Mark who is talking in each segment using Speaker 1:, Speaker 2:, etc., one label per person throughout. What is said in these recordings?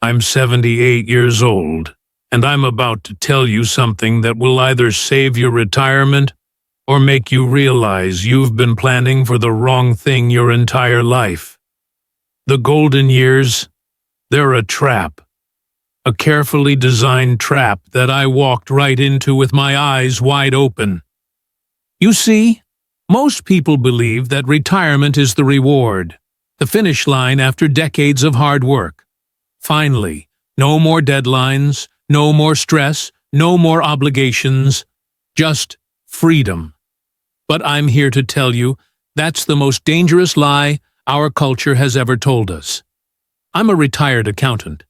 Speaker 1: I'm 78 years old, and I'm about to tell you something that will either save your retirement or make you realize you've been planning for the wrong thing your entire life. The golden years, they're a trap. A carefully designed trap that I walked right into with my eyes wide open. You see, most people believe that retirement is the reward, the finish line after decades of hard work. Finally, no more deadlines, no more stress, no more obligations, just freedom. But I'm here to tell you, that's the most dangerous lie our culture has ever told us. I'm a retired accountant.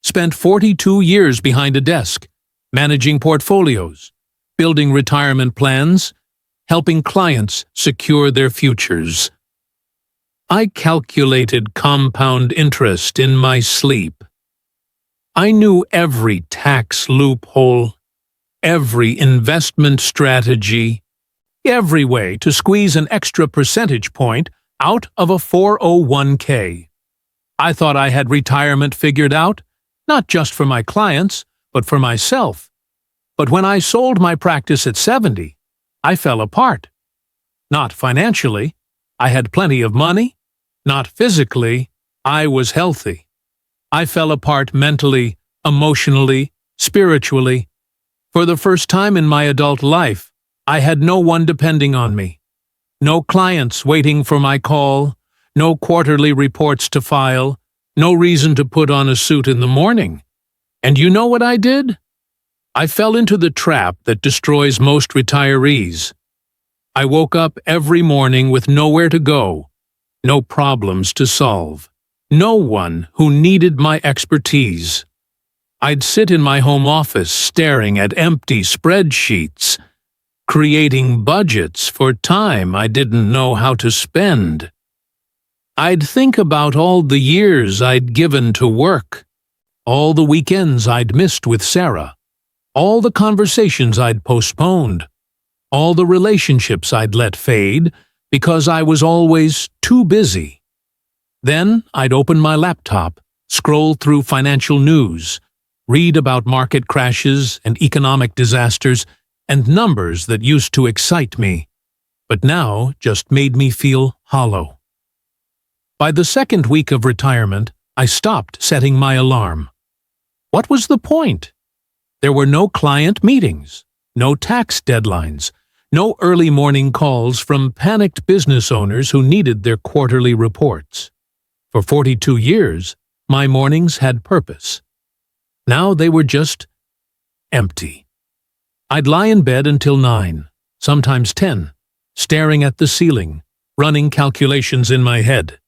Speaker 1: Spent 42 years behind a desk, managing portfolios, building retirement plans, helping clients secure their futures. I calculated compound interest in my sleep. I knew every tax loophole, every investment strategy, every way to squeeze an extra percentage point out of a 401k. I thought I had retirement figured out, not just for my clients, but for myself. But when I sold my practice at 70, I fell apart. Not financially, I had plenty of money. Not physically, I was healthy. I fell apart mentally, emotionally, spiritually. For the first time in my adult life, I had no one depending on me. No clients waiting for my call, no quarterly reports to file, no reason to put on a suit in the morning. And you know what I did? I fell into the trap that destroys most retirees. I woke up every morning with nowhere to go, no problems to solve, no one who needed my expertise. I'd sit in my home office staring at empty spreadsheets, creating budgets for time I didn't know how to spend. I'd think about all the years I'd given to work, all the weekends I'd missed with Sarah, all the conversations I'd postponed, all the relationships I'd let fade because I was always too busy. Then I'd open my laptop, scroll through financial news, read about market crashes and economic disasters and numbers that used to excite me, but now just made me feel hollow. By the second week of retirement, I stopped setting my alarm. What was the point? There were no client meetings, no tax deadlines, no early morning calls from panicked business owners who needed their quarterly reports. For 42 years, my mornings had purpose. Now they were just empty. I'd lie in bed until 9, sometimes 10, staring at the ceiling, running calculations in my head.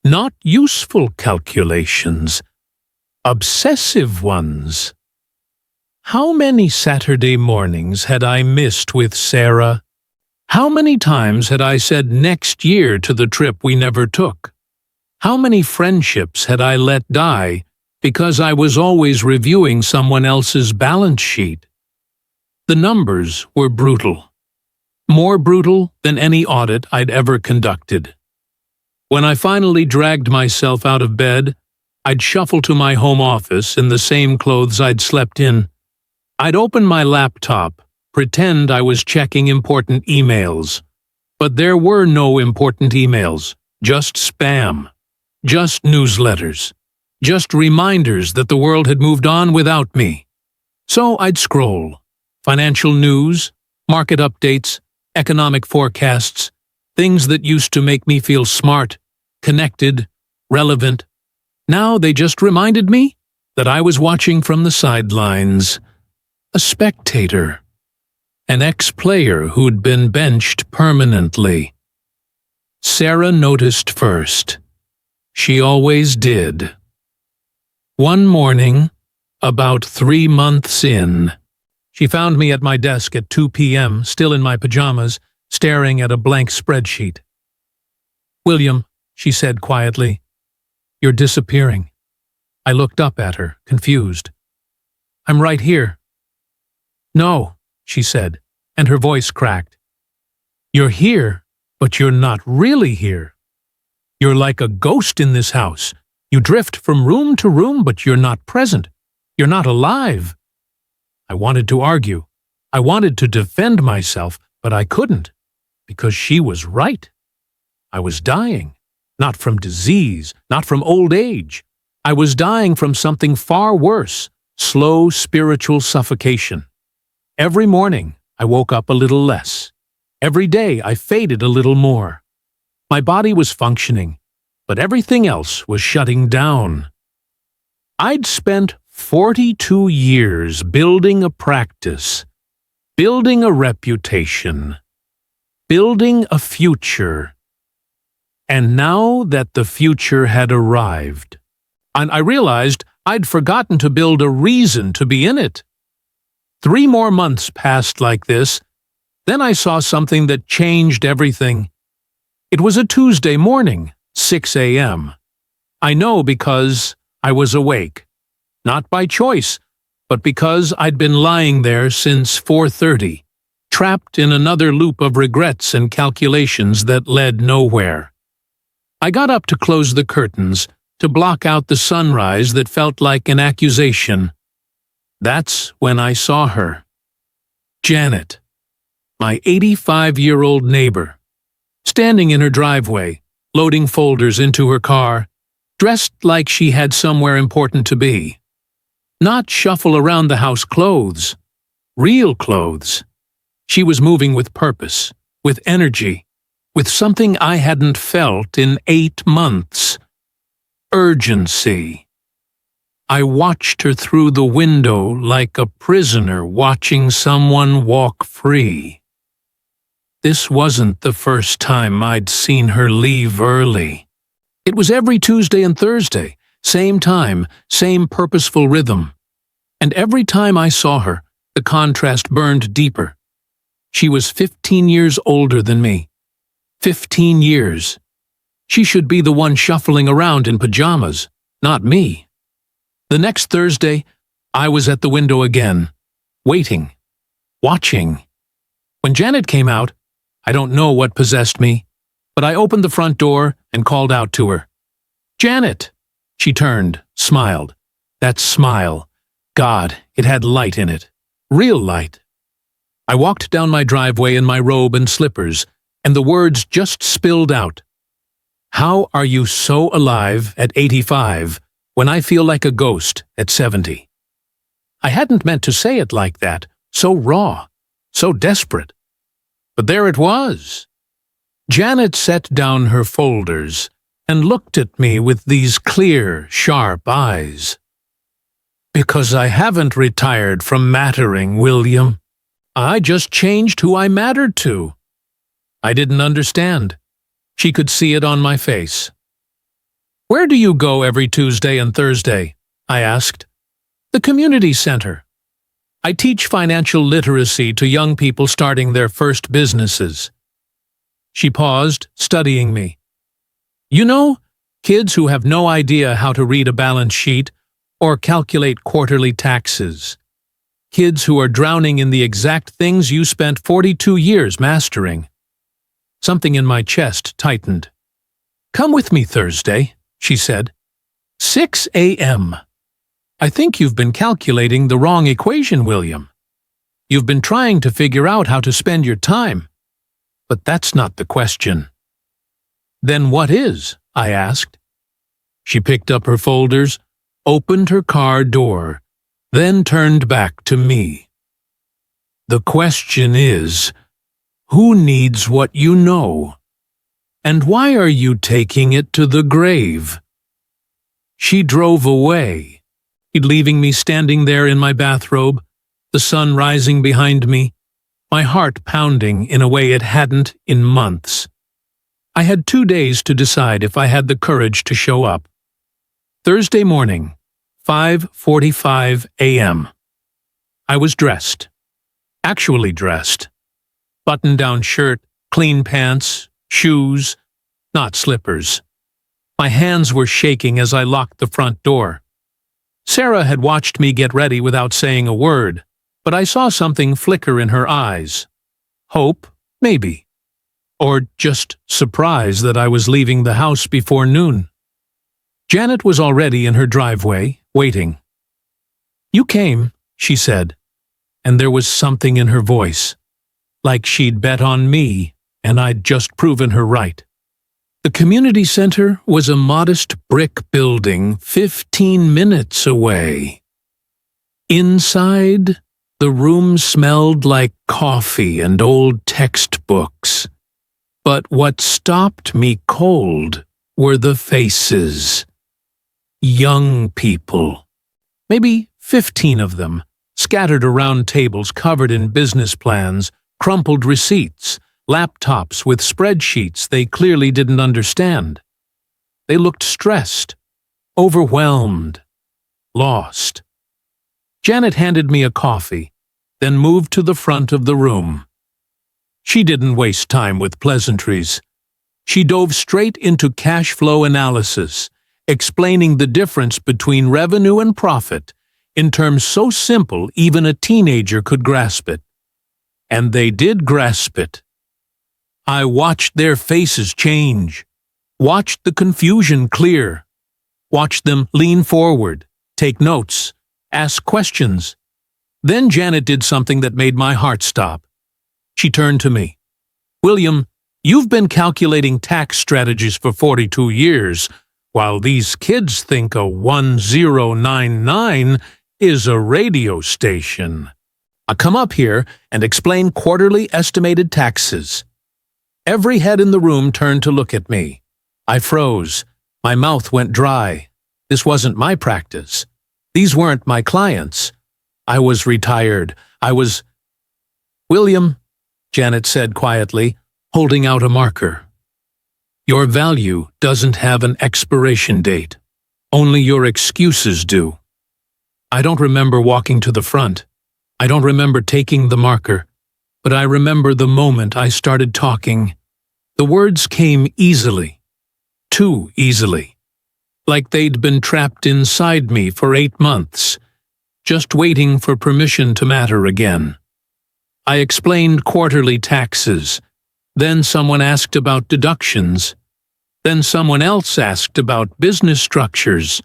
Speaker 1: Not useful calculations, obsessive ones. How many Saturday mornings had I missed with Sarah? How many times had I said next year to the trip we never took? How many friendships had I let die because I was always reviewing someone else's balance sheet? The numbers were brutal. More brutal than any audit I'd ever conducted. When I finally dragged myself out of bed, I'd shuffle to my home office in the same clothes I'd slept in. I'd open my laptop, pretend I was checking important emails. But there were no important emails, just spam, just newsletters, just reminders that the world had moved on without me. So I'd scroll. Financial news, market updates, economic forecasts, things that used to make me feel smart, connected, relevant. Now they just reminded me that I was watching from the sidelines, a spectator, an ex-player who'd been benched permanently. Sarah noticed first. She always did. One morning, about 3 months in, she found me at my desk at 2 p.m., still in my pajamas, staring at a blank spreadsheet. "William," she said quietly, "you're disappearing." I looked up at her, confused. "I'm right here." "No," she said, and her voice cracked. "You're here, but you're not really here. You're like a ghost in this house, You drift from room to room, but you're not present. You're not alive. I wanted to argue. I wanted to defend myself, but I couldn't, because she was right. I was dying, not from disease, not from old age. I was dying from something far worse, slow spiritual suffocation. Every morning, I woke up a little less. Every day, I faded a little more. My body was functioning, but everything else was shutting down. I'd spent 42 years building a practice, building a reputation, building a future. And now that the future had arrived, and I realized I'd forgotten to build a reason to be in it. 3 more months passed like this. Then I saw something that changed everything. It was a Tuesday morning, 6 a.m. I know because I was awake. Not by choice, but because I'd been lying there since 4:30, trapped in another loop of regrets and calculations that led nowhere. I got up to close the curtains, to block out the sunrise that felt like an accusation. That's when I saw her. Janet, my 85-year-old neighbor, standing in her driveway, loading folders into her car, dressed like she had somewhere important to be. Not shuffle around the house clothes, real clothes. She was moving with purpose, with energy, with something I hadn't felt in 8 months. Urgency. I watched her through the window like a prisoner watching someone walk free. This wasn't the first time I'd seen her leave early. It was every Tuesday and Thursday, same time, same purposeful rhythm. And every time I saw her, the contrast burned deeper. She was 15 years older than me. 15 years. She should be the one shuffling around in pajamas, not me. The next Thursday, I was at the window again, waiting, watching. When Janet came out, I don't know what possessed me, but I opened the front door and called out to her. "Janet!" She turned, smiled. That smile, God, it had light in it. Real light. I walked down my driveway in my robe and slippers, and the words just spilled out. How are you so alive at 85 when I feel like a ghost at 70? I hadn't meant to say it like that, so raw, so desperate. But there it was. Janet set down her folders and looked at me with these clear, sharp eyes. Because I haven't retired from mattering, William. I just changed who I mattered to. I didn't understand. She could see it on my face. "Where do you go every Tuesday and Thursday?" I asked. "The community center. I teach financial literacy to young people starting their first businesses." She paused, studying me. "You know, kids who have no idea how to read a balance sheet or calculate quarterly taxes. Kids who are drowning in the exact things you spent 42 years mastering." Something in my chest tightened. "Come with me Thursday," she said. 6 a.m. "I think you've been calculating the wrong equation, William. You've been trying to figure out how to spend your time. But that's not the question." "Then what is?" I asked. She picked up her folders, opened her car door, then turned back to me. "The question is, who needs what you know? And why are you taking it to the grave?" She drove away, leaving me standing there in my bathrobe, the sun rising behind me, my heart pounding in a way it hadn't in months. I had 2 days to decide if I had the courage to show up. Thursday morning, 5:45 a.m. I was dressed. Actually dressed. Button-down shirt, clean pants, shoes, not slippers. My hands were shaking as I locked the front door. Sarah had watched me get ready without saying a word, but I saw something flicker in her eyes. Hope, maybe. Or just surprise that I was leaving the house before noon. Janet was already in her driveway, waiting. "You came," she said, and there was something in her voice, like she'd bet on me, and I'd just proven her right. The community center was a modest brick building 15 minutes away. Inside, the room smelled like coffee and old textbooks. But what stopped me cold were the faces. Young people, maybe 15 of them, scattered around tables covered in business plans, crumpled receipts, laptops with spreadsheets they clearly didn't understand. They looked stressed, overwhelmed, lost. Janet handed me a coffee, then moved to the front of the room. She didn't waste time with pleasantries. She dove straight into cash flow analysis, explaining the difference between revenue and profit in terms so simple even a teenager could grasp it. And they did grasp it. I watched their faces change, watched the confusion clear, watched them lean forward, take notes, ask questions. Then Janet did something that made my heart stop. She turned to me. "William, you've been calculating tax strategies for 42 years, while these kids think a 1099 is a radio station. I come up here and explain quarterly estimated taxes." Every head in the room turned to look at me. I froze. My mouth went dry. This wasn't my practice. These weren't my clients. I was retired. "William," Janet said quietly, holding out a marker. "Your value doesn't have an expiration date. Only your excuses do." I don't remember walking to the front. I don't remember taking the marker. But I remember the moment I started talking. The words came easily. Too easily. Like they'd been trapped inside me for 8 months, just waiting for permission to matter again. I explained quarterly taxes. Then someone asked about deductions. Then someone else asked about business structures.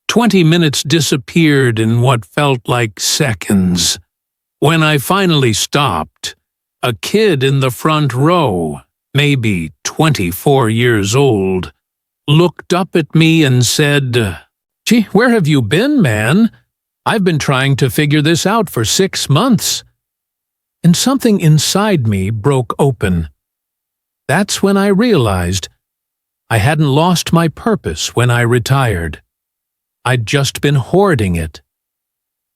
Speaker 1: 20 minutes disappeared in what felt like seconds. When I finally stopped, a kid in the front row, maybe 24 years old, looked up at me and said, "Gee, where have you been, man? I've been trying to figure this out for 6 months." And something inside me broke open. That's when I realized I hadn't lost my purpose when I retired. I'd just been hoarding it.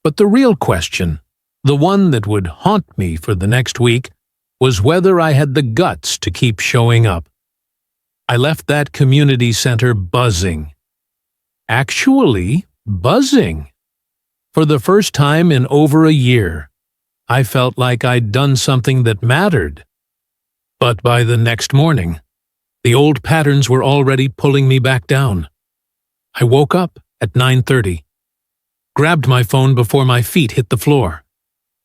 Speaker 1: But the real question, the one that would haunt me for the next week, was whether I had the guts to keep showing up. I left that community center buzzing. Actually, buzzing. For the first time in over a year, I felt like I'd done something that mattered. But by the next morning, the old patterns were already pulling me back down. I woke up at 9:30, grabbed my phone before my feet hit the floor,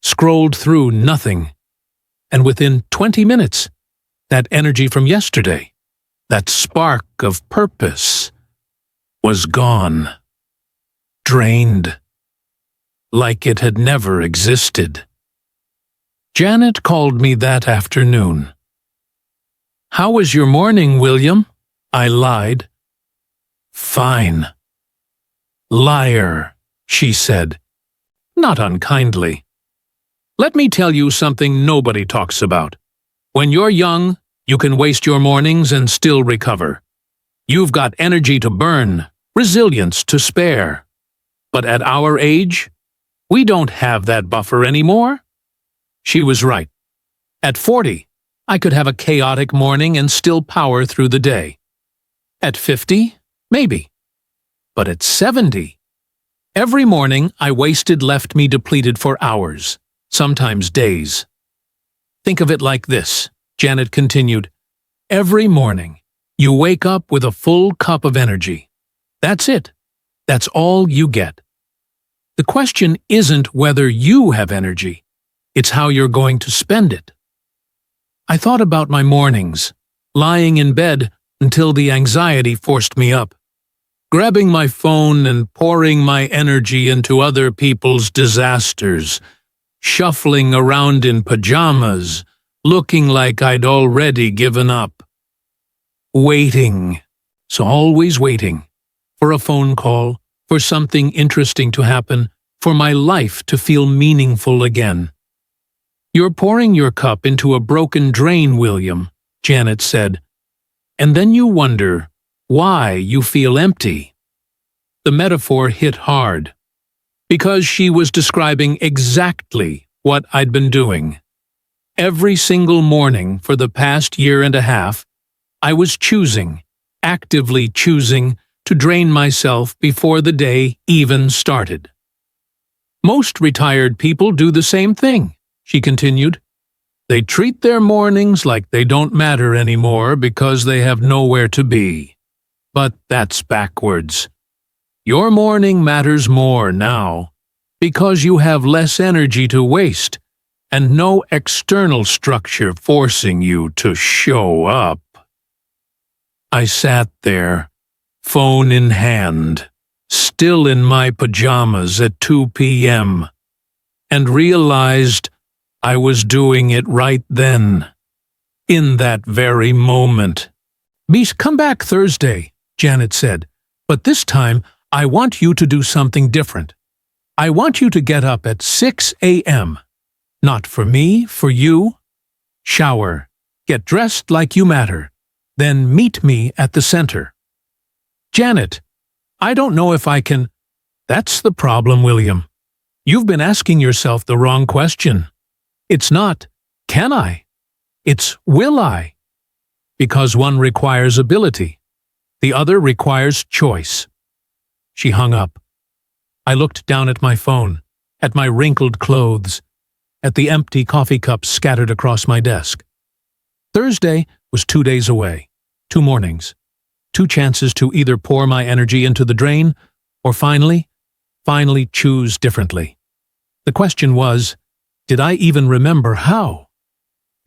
Speaker 1: scrolled through nothing, and within 20 minutes, that energy from yesterday, that spark of purpose, was gone. Drained. Like it had never existed. Janet called me that afternoon. "How was your morning, William?" I lied. "Fine." "Liar," she said, not unkindly. "Let me tell you something nobody talks about. When you're young, you can waste your mornings and still recover. You've got energy to burn, resilience to spare. But at our age, we don't have that buffer anymore." She was right. At 40, I could have a chaotic morning and still power through the day. At 50, maybe. But at 70, every morning I wasted left me depleted for hours, sometimes days. "Think of it like this," Janet continued. "Every morning, you wake up with a full cup of energy. That's it. That's all you get. The question isn't whether you have energy. It's how you're going to spend it." I thought about my mornings, lying in bed until the anxiety forced me up. grabbing my phone and pouring my energy into other people's disasters, shuffling around in pajamas, looking like I'd already given up. Waiting. So always waiting. For a phone call, for something interesting to happen, for my life to feel meaningful again. "You're pouring your cup into a broken drain, William," Janet said. "And then you wonder why you feel empty." The metaphor hit hard, because she was describing exactly what I'd been doing. Every single morning for the past year and a half, I was choosing, actively choosing, to drain myself before the day even started. "Most retired people do the same thing," she continued. "They treat their mornings like they don't matter anymore because they have nowhere to be. But that's backwards. Your morning matters more now because you have less energy to waste and no external structure forcing you to show up." I sat there, phone in hand, still in my pajamas at 2 p.m., and realized I was doing it right then, in that very moment. "Come back Thursday," Janet said, "but this time I want you to do something different. I want you to get up at 6 a.m. Not for me, for you. Shower, get dressed like you matter, then meet me at the center." "Janet, I don't know if I can—" "That's the problem, William. You've been asking yourself the wrong question. It's not, can I? It's, will I? Because one requires ability. The other requires choice." She hung up. I looked down at my phone, at my wrinkled clothes, at the empty coffee cups scattered across my desk. Thursday was 2 days away, 2 mornings, 2 chances to either pour my energy into the drain or finally choose differently. The question was, did I even remember how?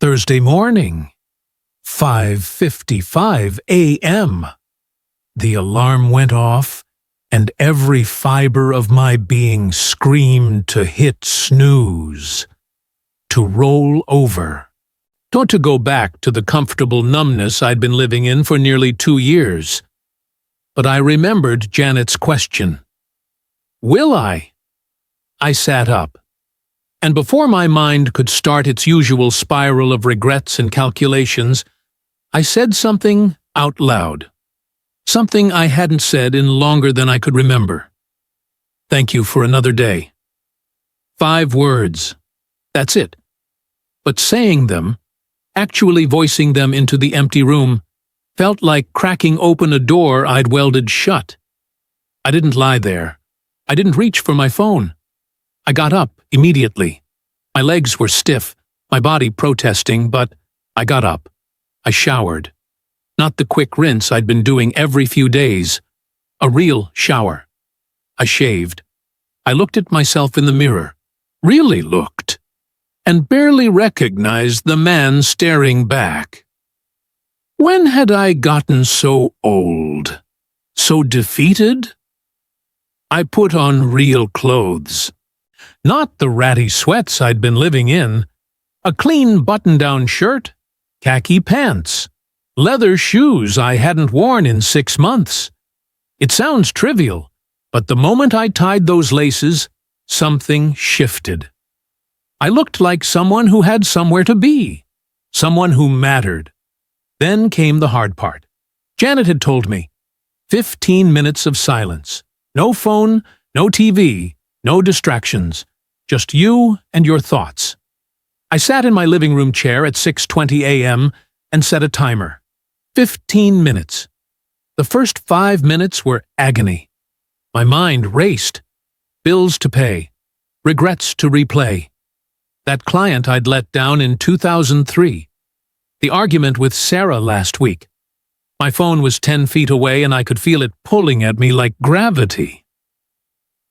Speaker 1: Thursday morning, 5:55 a.m. The alarm went off, and every fiber of my being screamed to hit snooze, to roll over. Not to go back to the comfortable numbness I'd been living in for nearly 2 years. But I remembered Janet's question. Will I? I sat up, and before my mind could start its usual spiral of regrets and calculations, I said something out loud. Something I hadn't said in longer than I could remember. "Thank you for another day." 5 words. That's it. But saying them, actually voicing them into the empty room, felt like cracking open a door I'd welded shut. I didn't lie there. I didn't reach for my phone. I got up immediately. My legs were stiff, my body protesting, but I got up. I showered. Not the quick rinse I'd been doing every few days. A real shower. I shaved. I looked at myself in the mirror. Really looked. And barely recognized the man staring back. When had I gotten so old? So defeated? I put on real clothes. Not the ratty sweats I'd been living in. A clean button-down shirt, khaki pants, leather shoes I hadn't worn in 6 months. It sounds trivial, but the moment I tied those laces, something shifted. I looked like someone who had somewhere to be, someone who mattered. Then came the hard part. Janet had told me, 15 minutes of silence. No phone, no TV, no distractions. Just you and your thoughts. I sat in my living room chair at 6:20 a.m. and set a timer. 15 minutes. The first 5 minutes were agony. My mind raced. Bills to pay. Regrets to replay. That client I'd let down in 2003. The argument with Sarah last week. My phone was 10 feet away and I could feel it pulling at me like gravity.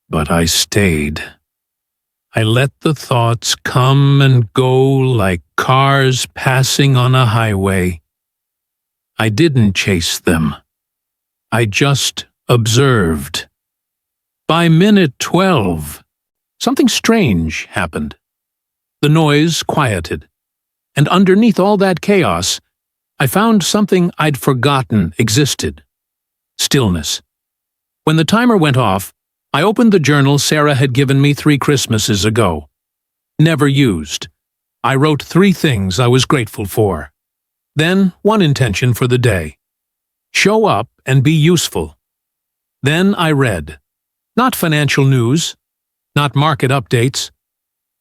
Speaker 1: But I stayed. I let the thoughts come and go like cars passing on a highway. I didn't chase them. I just observed. By minute 12, something strange happened. The noise quieted, and underneath all that chaos, I found something I'd forgotten existed. Stillness. When the timer went off, I opened the journal Sarah had given me 3 Christmases ago. Never used. I wrote 3 things I was grateful for. Then 1 intention for the day. Show up and be useful. Then I read. Not financial news. Not market updates.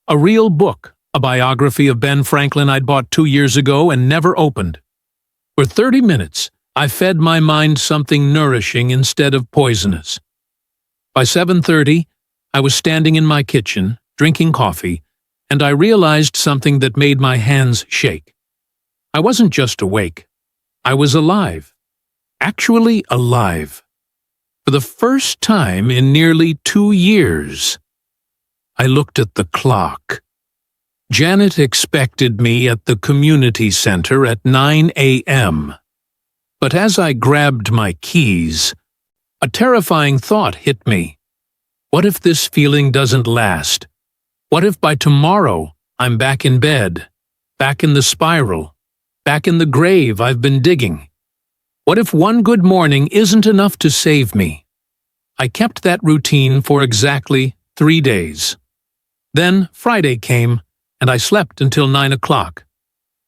Speaker 1: A real book, a biography of Ben Franklin I'd bought 2 years ago and never opened. For 30 minutes, I fed my mind something nourishing instead of poisonous. By 7:30, I was standing in my kitchen, drinking coffee, and I realized something that made my hands shake. I wasn't just awake. I was alive. Actually alive. For the first time in nearly 2 years. I looked at the clock. Janet expected me at the community center at 9 a.m. But as I grabbed my keys, a terrifying thought hit me. What if this feeling doesn't last? What if by tomorrow I'm back in bed, back in the spiral, back in the grave I've been digging? What if one good morning isn't enough to save me? I kept that routine for exactly 3 days. Then Friday came, and I slept until 9 o'clock.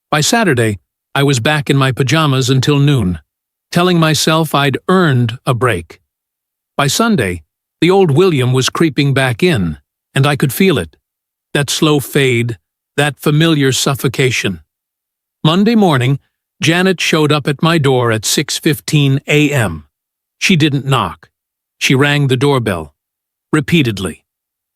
Speaker 1: By Saturday, I was back in my pajamas until noon, telling myself I'd earned a break. By Sunday, the old William was creeping back in, and I could feel it. That slow fade, that familiar suffocation. Monday morning, Janet showed up at my door at 6:15 a.m. She didn't knock. She rang the doorbell. Repeatedly.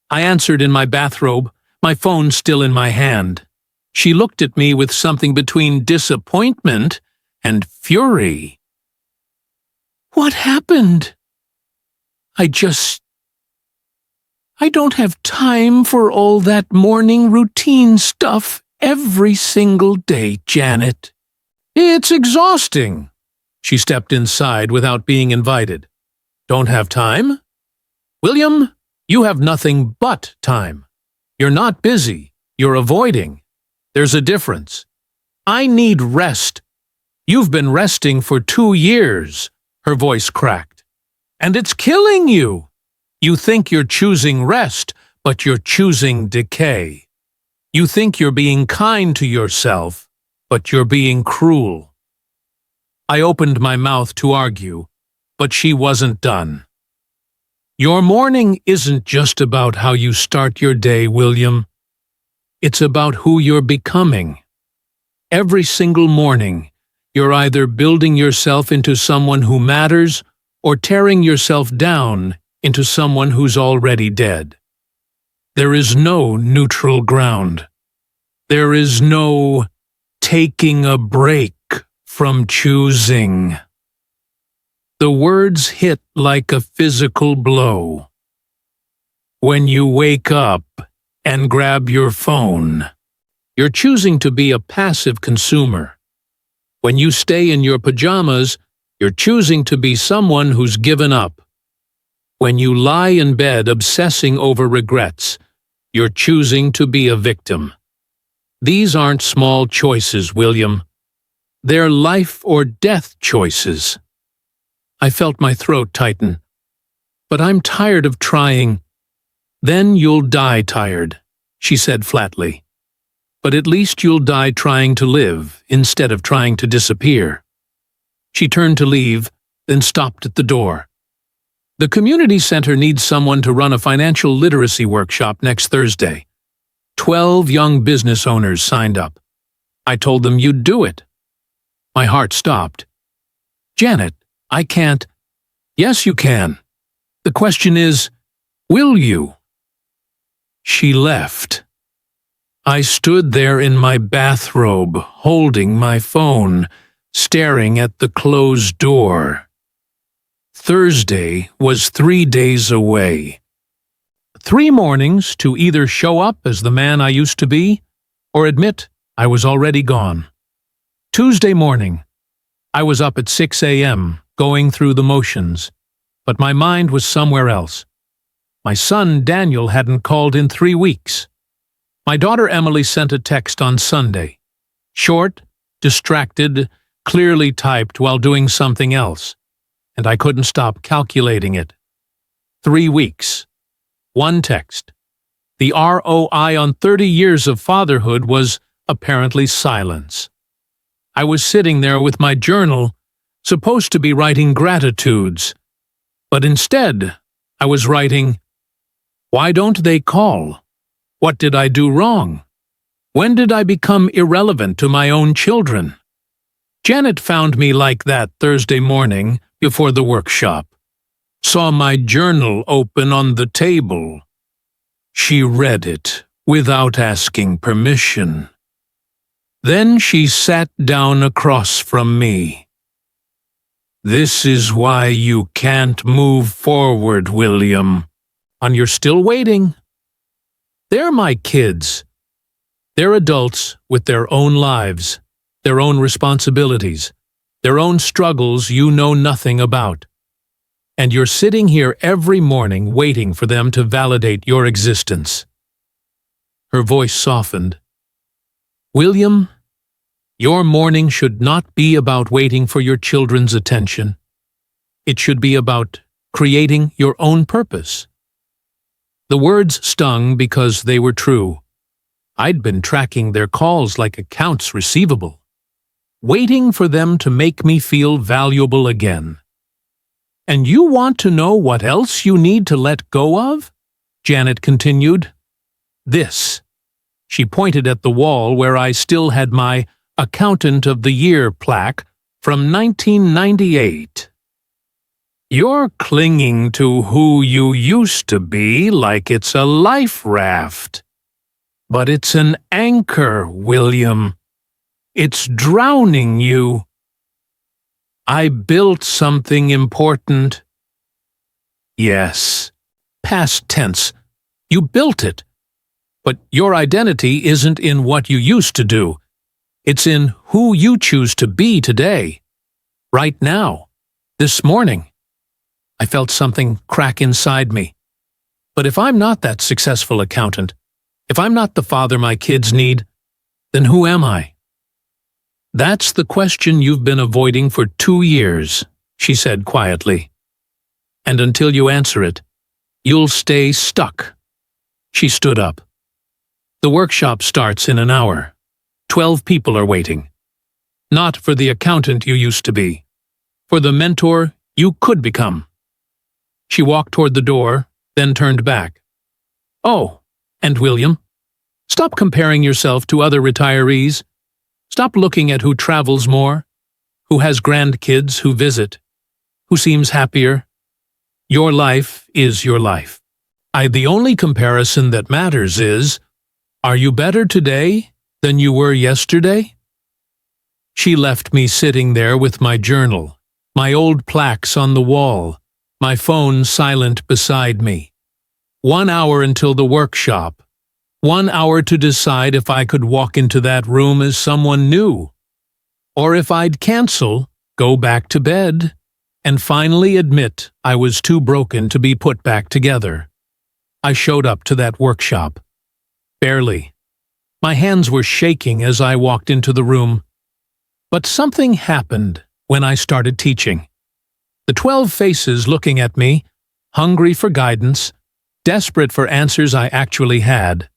Speaker 1: I answered in my bathrobe, my phone still in my hand. She looked at me with something between disappointment and fury. What happened? I don't have time for all that morning routine stuff every single day, Janet. It's exhausting. She stepped inside without being invited. Don't have time? William, you have nothing but time. You're not busy. You're avoiding. There's a difference. I need rest. You've been resting for 2 years, her voice cracked. And it's killing you. You think you're choosing rest, but you're choosing decay. You think you're being kind to yourself, but you're being cruel. I opened my mouth to argue, but she wasn't done. Your morning isn't just about how you start your day, William. It's about who you're becoming. Every single morning, you're either building yourself into someone who matters or tearing yourself down into someone who's already dead. There is no neutral ground. There is no taking a break from choosing. The words hit like a physical blow. When you wake up and grab your phone, you're choosing to be a passive consumer. When you stay in your pajamas, you're choosing to be someone who's given up. When you lie in bed obsessing over regrets, you're choosing to be a victim. These aren't small choices, William. They're life or death choices. I felt my throat tighten. But I'm tired of trying. Then you'll die tired, she said flatly. But at least you'll die trying to live instead of trying to disappear. She turned to leave, then stopped at the door. The community center needs someone to run a financial literacy workshop next Thursday. 12 young business owners signed up. I told them you'd do it. My heart stopped. Janet, I can't. Yes, you can. The question is, will you? She left. I stood there in my bathrobe, holding my phone, staring at the closed door. Thursday was 3 days away. 3 mornings to either show up as the man I used to be, or admit I was already gone. Tuesday morning, I was up at 6 a.m., going through the motions. but my mind was somewhere else. My son Daniel hadn't called in 3 weeks. My daughter Emily sent a text on Sunday. Short, distracted, clearly typed while doing something else, and I couldn't stop calculating it. 3 weeks. One text. The ROI on 30 years of fatherhood was apparently silence. I was sitting there with my journal, supposed to be writing gratitudes, but instead I was writing, "Why don't they call? What did I do wrong? When did I become irrelevant to my own children?" Janet found me like that Thursday morning before the workshop. Saw my journal open on the table. She read it without asking permission. Then she sat down across from me. "This is why you can't move forward, William. And you're still waiting. They're my kids. They're adults with their own lives, their own responsibilities, their own struggles you know nothing about. And you're sitting here every morning waiting for them to validate your existence." Her voice softened. "William, your morning should not be about waiting for your children's attention. It should be about creating your own purpose." The words stung because they were true. I'd been tracking their calls like accounts receivable, waiting for them to make me feel valuable again. "And you want to know what else you need to let go of?" Janet continued. "This." She pointed at the wall where I still had my Accountant of the Year plaque from 1998. "You're clinging to who you used to be like it's a life raft. But it's an anchor, William. It's drowning you. I built something important." Yes, past tense. You built it. But your identity isn't in what you used to do. It's in who you choose to be today. Right now. This morning. I felt something crack inside me. But if I'm not that successful accountant, if I'm not the father my kids need, then who am I? "That's the question you've been avoiding for 2 years, she said quietly. "And until you answer it, you'll stay stuck." She stood up. "The workshop starts in an hour. 12 people are waiting. Not for the accountant you used to be, for the mentor you could become." She walked toward the door, then turned back. "Oh, and William, stop comparing yourself to other retirees. Stop looking at who travels more, who has grandkids who visit, who seems happier. Your life is your life. The only comparison that matters is, are you better today than you were yesterday?" She left me sitting there with my journal, my old plaques on the wall, my phone silent beside me. 1 hour until the workshop. 1 hour to decide if I could walk into that room as someone new, or if I'd cancel, go back to bed, and finally admit I was too broken to be put back together. I showed up to that workshop. Barely. My hands were shaking as I walked into the room. But something happened when I started teaching. The 12 faces looking at me, hungry for guidance, desperate for answers I actually had.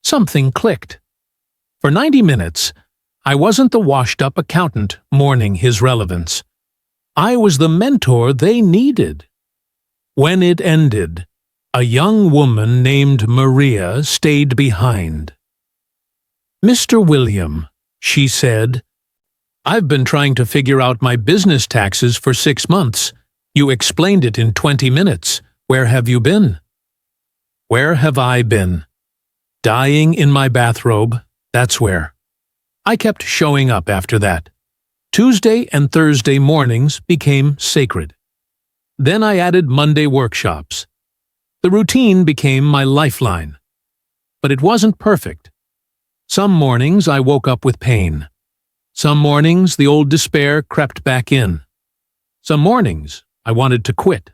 Speaker 1: Something clicked. For 90 minutes, I wasn't the washed-up accountant mourning his relevance. I was the mentor they needed. When it ended, a young woman named Maria stayed behind. "Mr. William," she said, "I've been trying to figure out my business taxes for 6 months. You explained it in 20 minutes. Where have you been?" Where have I been? Dying in my bathrobe, that's where. I kept showing up after that. Tuesday and Thursday mornings became sacred. Then I added Monday workshops. The routine became my lifeline. But it wasn't perfect. Some mornings I woke up with pain. Some mornings the old despair crept back in. Some mornings I wanted to quit.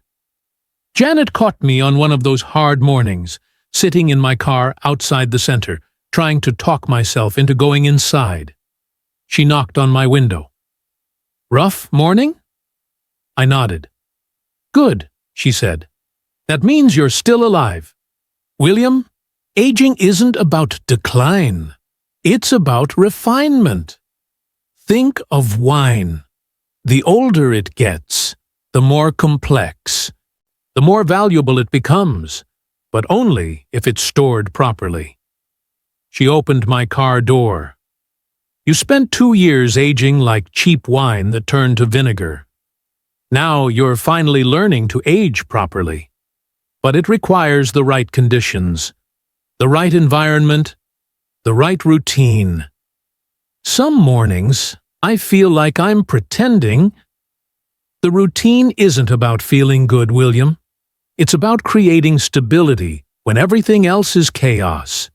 Speaker 1: Janet caught me on one of those hard mornings, sitting in my car outside the center, trying to talk myself into going inside. She knocked on my window. "Rough morning?" I nodded. "Good," she said. "That means you're still alive. William, aging isn't about decline. It's about refinement. Think of wine. The older it gets, the more complex, the more valuable it becomes, but only if it's stored properly." She opened my car door. "You spent 2 years aging like cheap wine that turned to vinegar. Now you're finally learning to age properly. But it requires the right conditions, the right environment, the right routine. Some mornings, I feel like I'm pretending. The routine isn't about feeling good, William. It's about creating stability when everything else is chaos.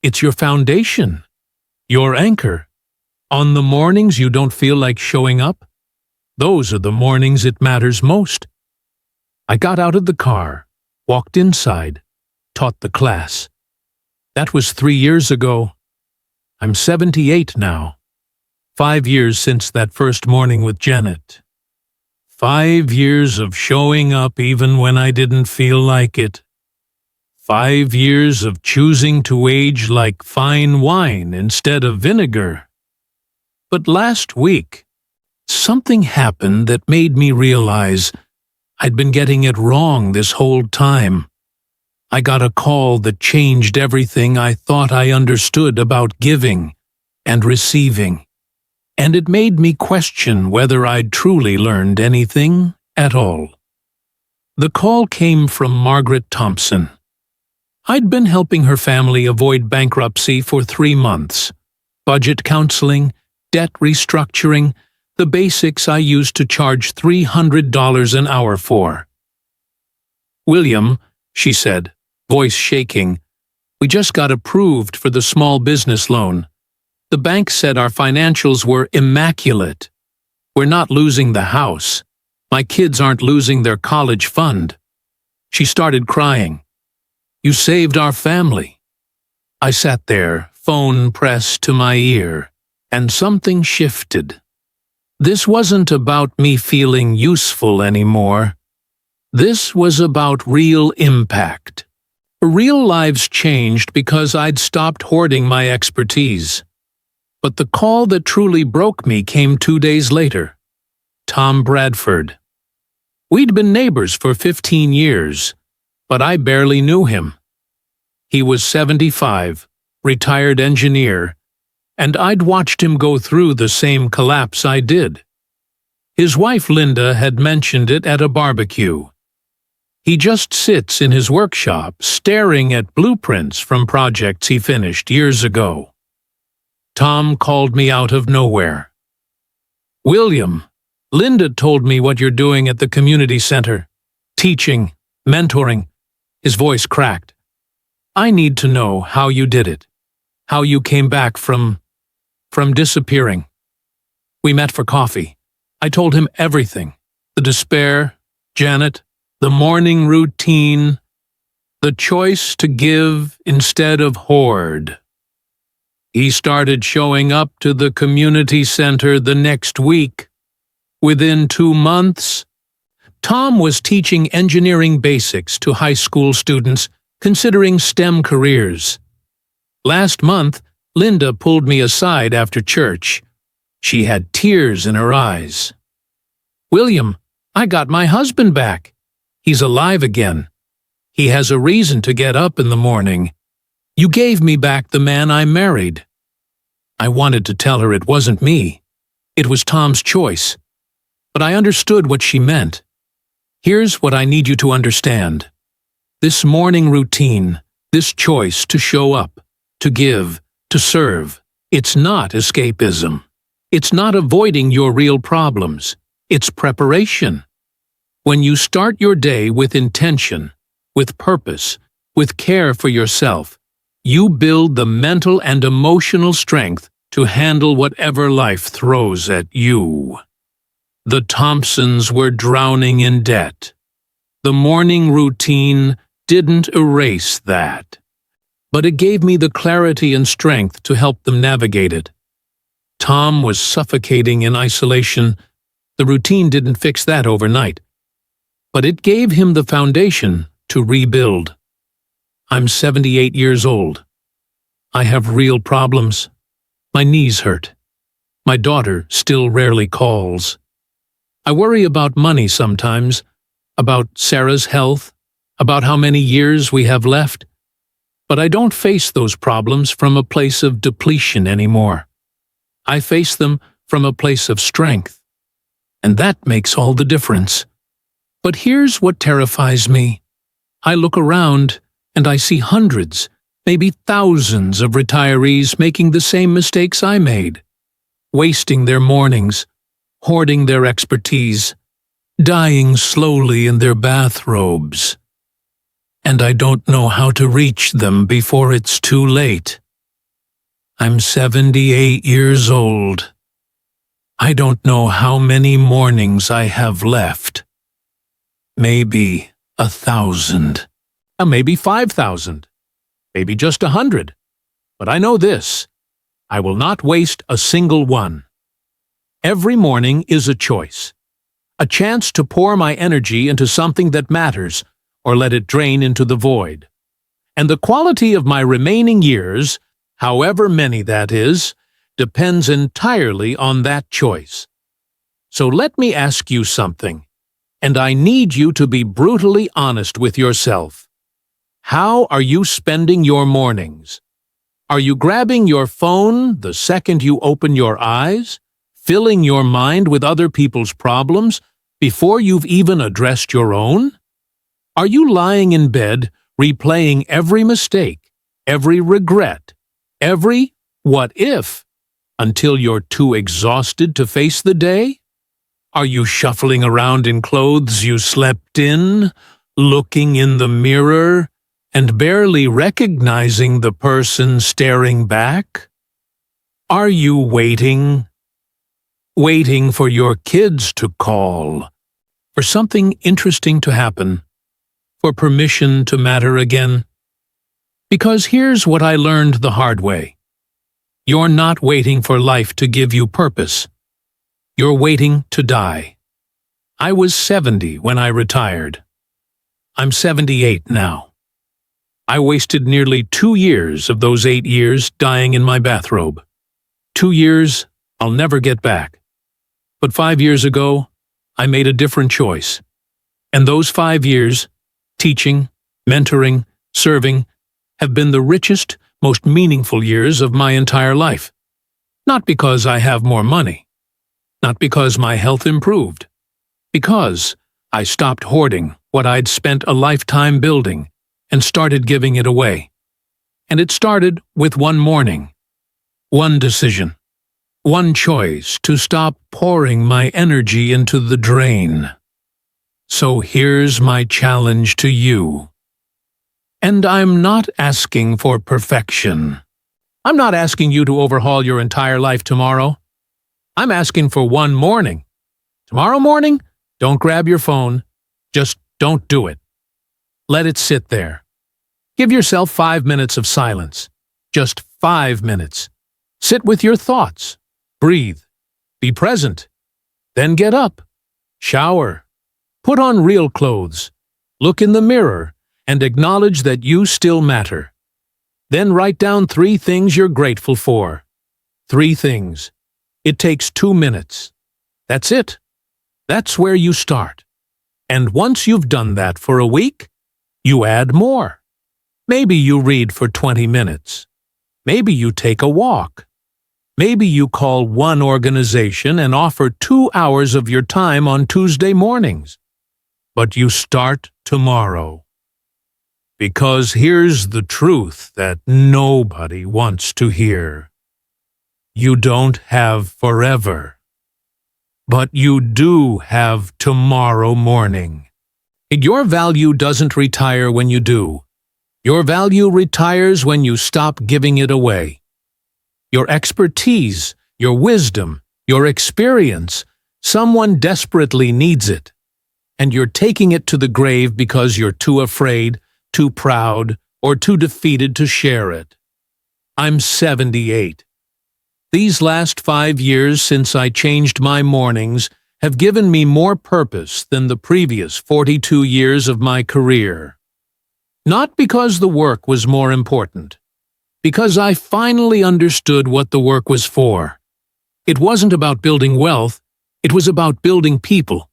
Speaker 1: It's your foundation, your anchor. On the mornings you don't feel like showing up, those are the mornings it matters most." I got out of the car, walked inside, taught the class. That was 3 years ago. I'm 78 now. 5 years since that first morning with Janet. 5 years of showing up even when I didn't feel like it. 5 years of choosing to age like fine wine instead of vinegar. But last week, something happened that made me realize I'd been getting it wrong this whole time. I got a call that changed everything I thought I understood about giving and receiving, and it made me question whether I'd truly learned anything at all. The call came from Margaret Thompson. I'd been helping her family avoid bankruptcy for 3 months. Budget counseling, debt restructuring, the basics I used to charge $300 an hour for. "William," she said, voice shaking, "we just got approved for the small business loan. The bank said our financials were immaculate. We're not losing the house. My kids aren't losing their college fund." She started crying. "You saved our family." I sat there, phone pressed to my ear, and something shifted. This wasn't about me feeling useful anymore. This was about real impact. Real lives changed because I'd stopped hoarding my expertise. But the call that truly broke me came 2 days later. Tom Bradford. We'd been neighbors for 15 years, but I barely knew him. He was 75, retired engineer, and I'd watched him go through the same collapse I did. His wife Linda had mentioned it at a barbecue. He just sits in his workshop staring at blueprints from projects he finished years ago. Tom called me out of nowhere. "William, Linda told me what you're doing at the community center. Teaching, mentoring." His voice cracked. "I need to know how you did it. How you came back from disappearing." We met for coffee. I told him everything. The despair, Janet, the morning routine, the choice to give instead of hoard. He started showing up to the community center the next week. Within 2 months, Tom was teaching engineering basics to high school students considering STEM careers. Last month, Linda pulled me aside after church. She had tears in her eyes. "William, I got my husband back. He's alive again. He has a reason to get up in the morning. You gave me back the man I married." I wanted to tell her it wasn't me. It was Tom's choice. But I understood what she meant. Here's what I need you to understand. This morning routine, this choice to show up, to give, to serve, it's not escapism. It's not avoiding your real problems. It's preparation. When you start your day with intention, with purpose, with care for yourself, you build the mental and emotional strength to handle whatever life throws at you. The Thompsons were drowning in debt. The morning routine didn't erase that, but it gave me the clarity and strength to help them navigate it. Tom was suffocating in isolation. The routine didn't fix that overnight, but it gave him the foundation to rebuild. I'm 78 years old. I have real problems. My knees hurt. My daughter still rarely calls. I worry about money sometimes, about Sarah's health, about how many years we have left. But I don't face those problems from a place of depletion anymore. I face them from a place of strength. And that makes all the difference. But here's what terrifies me. I look around and I see hundreds, maybe thousands of retirees making the same mistakes I made, wasting their mornings, hoarding their expertise, dying slowly in their bathrobes. And I don't know how to reach them before it's too late. I'm 78 years old. I don't know how many mornings I have left. Maybe 1,000. Maybe 5,000. Maybe just 100. But I know this. I will not waste a single one. Every morning is a choice. A chance to pour my energy into something that matters, or let it drain into the void. And the quality of my remaining years, however many that is, depends entirely on that choice. So let me ask you something, and I need you to be brutally honest with yourself. How are you spending your mornings? Are you grabbing your phone the second you open your eyes, filling your mind with other people's problems before you've even addressed your own? Are you lying in bed, replaying every mistake, every regret, every what if, until you're too exhausted to face the day? Are you shuffling around in clothes you slept in, looking in the mirror, and barely recognizing the person staring back? Are you waiting for your kids to call, for something interesting to happen, for permission to matter again? Because here's what I learned the hard way. You're not waiting for life to give you purpose. You're waiting to die. I was 70 when I retired. I'm 78 now. I wasted nearly 2 years of those 8 years dying in my bathrobe. 2 years I'll never get back. But 5 years ago, I made a different choice. And those 5 years, teaching, mentoring, serving, have been the richest, most meaningful years of my entire life. Not because I have more money. Not because my health improved. Because I stopped hoarding what I'd spent a lifetime building and started giving it away. And it started with one morning, one decision, one choice to stop pouring my energy into the drain. So here's my challenge to you. And I'm not asking for perfection. I'm not asking you to overhaul your entire life tomorrow. I'm asking for one morning. Tomorrow morning, don't grab your phone. Just don't do it. Let it sit there. Give yourself 5 minutes of silence. Just 5 minutes. Sit with your thoughts. Breathe. Be present. Then get up. Shower. Put on real clothes. Look in the mirror and acknowledge that you still matter. Then write down 3 things you're grateful for. 3 things. It takes 2 minutes. That's it. That's where you start. And once you've done that for a week, you add more. Maybe you read for 20 minutes. Maybe you take a walk. Maybe you call one organization and offer 2 hours of your time on Tuesday mornings. But you start tomorrow. Because here's the truth that nobody wants to hear. You don't have forever. But you do have tomorrow morning. Your value doesn't retire when you do. Your value retires when you stop giving it away. Your expertise, your wisdom, your experience, someone desperately needs it. and you're taking it to the grave because you're too afraid, too proud, or too defeated to share it. I'm 78. These last 5 years since I changed my mornings have given me more purpose than the previous 42 years of my career. Not because the work was more important, because I finally understood what the work was for. It wasn't about building wealth, it was about building people,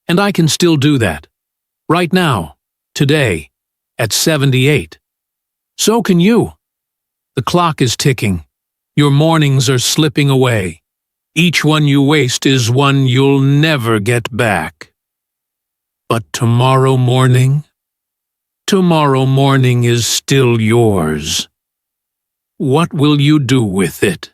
Speaker 1: and I can still do that. Right now, today, at 78. So can you. The clock is ticking. Your mornings are slipping away. Each one you waste is one you'll never get back. But tomorrow morning is still yours. What will you do with it?